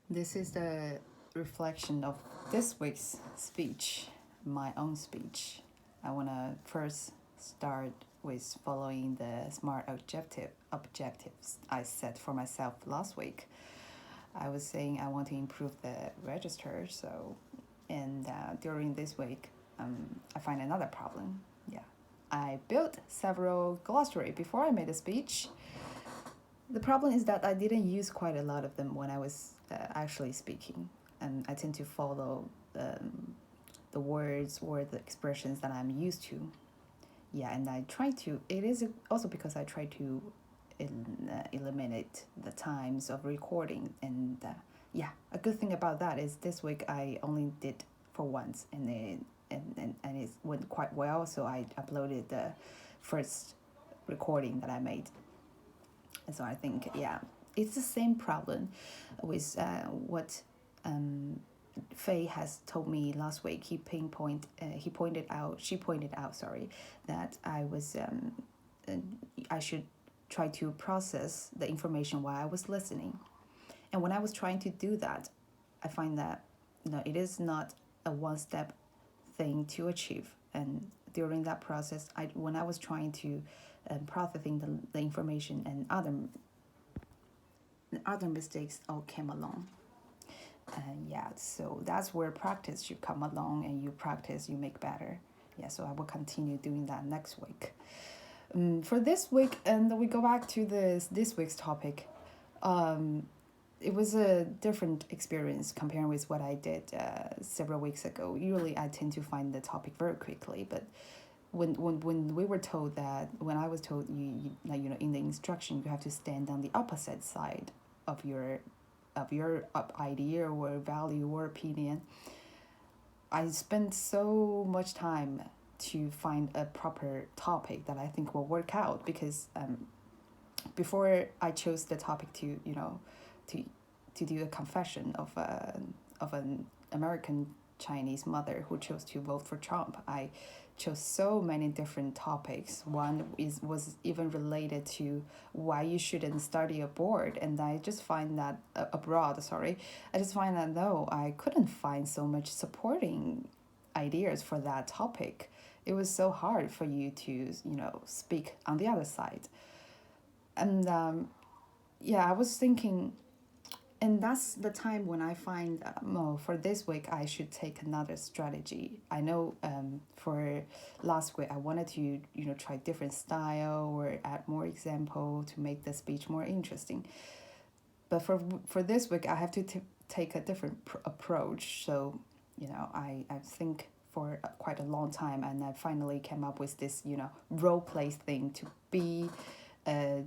This is the reflection of this week's speech, my own speech. I want to first start with following the smart objectives I set for myself last week. I was saying I want to improve the register, and during this week, I find another problem. Yeah, I built several glossary before I made a speech. The problem is that I didn't use quite a lot of them when I was actually speaking, and I tend to follow the words or the expressions that I'm used to. Yeah, and I try to. It is also because I try to eliminate the times of recording, and yeah, a good thing about that is this week I only did for once, and it went quite well. So I uploaded the first recording that I made. And so I think, yeah, it's the same problem with what Faye has told me last week. She pointed out, sorry, that I should try to process the information while I was listening. And when I was trying to do that, I find that it is not a one-step thing to achieve. And during that process, when I was trying to processing the information, and other mistakes all came along. And yeah, so that's where practice should come along, and you practice, you make better. Yeah, so I will continue doing that next week. For this week, and we go back to this week's topic. It was a different experience comparing with what I did several weeks ago. Usually, I tend to find the topic very quickly, but when we were told that when I was told in the instruction you have to stand on the opposite side of your idea or value or opinion, I spent so much time to find a proper topic that I think will work out, because before I chose the topic to to do a confession of an American Chinese mother who chose to vote for Trump, I chose so many different topics. One was even related to why you shouldn't study abroad, and I just find that abroad. Sorry, I just find that no, I couldn't find so much supporting ideas for that topic. It was so hard for you to speak on the other side, and yeah, I was thinking, and that's the time when I find, oh, for this week I should take another strategy. I know for last week I wanted to try different style or add more example to make the speech more interesting. But for this week I have to take a different approach. So I think for quite a long time, and I finally came up with this role play thing to be a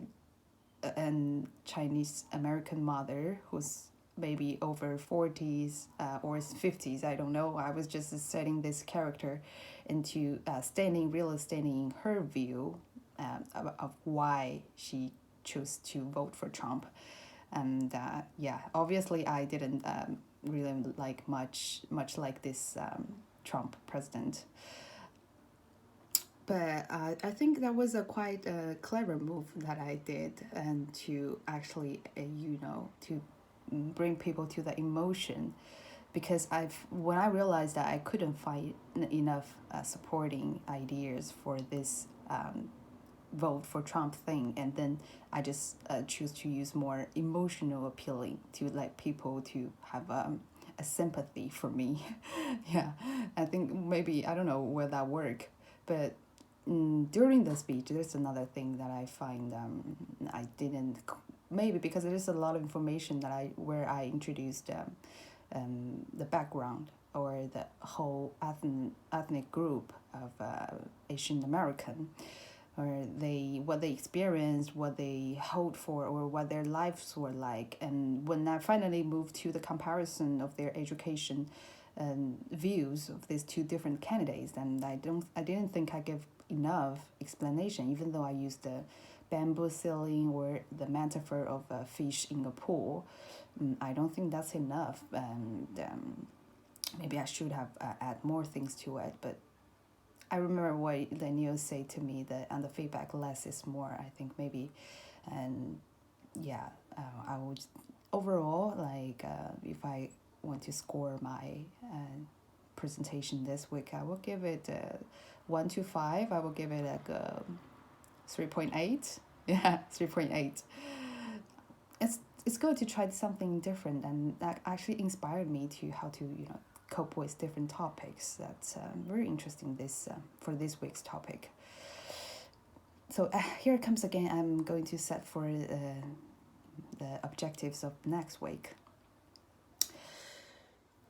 and Chinese American mother who's maybe over 40s or 50s, I don't know. I was just setting this character into really standing in her view of why she chose to vote for Trump. And yeah, obviously I didn't really like much like this Trump president. But I think that was a quite clever move that I did, and to actually, to bring people to the emotion, because when I realized that I couldn't find enough supporting ideas for this vote for Trump thing, and then I just choose to use more emotional appealing to let people to have a sympathy for me. Yeah, I think maybe I don't know will that work, but during the speech, there's another thing that I find I didn't, maybe because there's a lot of information that I introduced the background or the whole ethnic group of Asian American, or what they experienced, what they hoped for, or what their lives were like. And when I finally moved to the comparison of their education views of these two different candidates, and I didn't think I gave enough explanation, even though I used the bamboo ceiling or the metaphor of a fish in a pool. I don't think that's enough, and maybe I should have add more things to it. But I remember what Daniel said to me, that on the feedback less is more. I think maybe, and yeah, I would overall, like if I want to score my presentation this week, I will give it 1 to 5. I will give it like 3.8. Yeah, 3.8. It's good to try something different, and that actually inspired me to how to cope with different topics. That's very interesting this for this week's topic. So here it comes again. I'm going to set for the objectives of next week.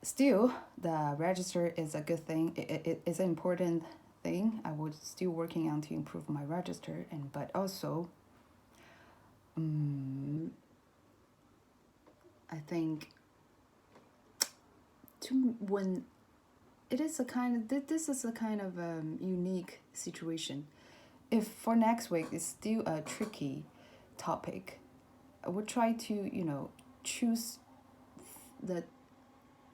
Still, the register is a good thing. It is an important thing. I was still working on to improve my register, and but also, I think to when it is a kind of this is a kind of unique situation. If for next week it's still a tricky topic, I would try to choose the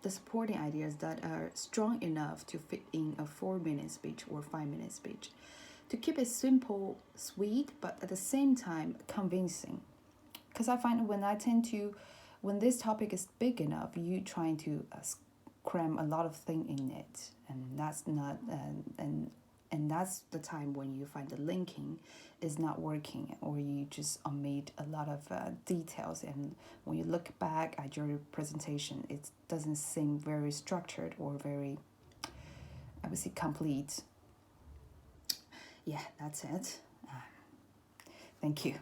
supporting ideas that are strong enough to fit in a 4 minute speech or 5 minute speech, to keep it simple, sweet, but at the same time convincing. Because I find when this topic is big enough, you trying to cram a lot of thing in it, and that's not and that's the time when you find the linking is not working, or you just omit a lot of details, and when you look back at your presentation, it doesn't seem very structured or very, I would say, complete. Yeah, that's it. Thank you.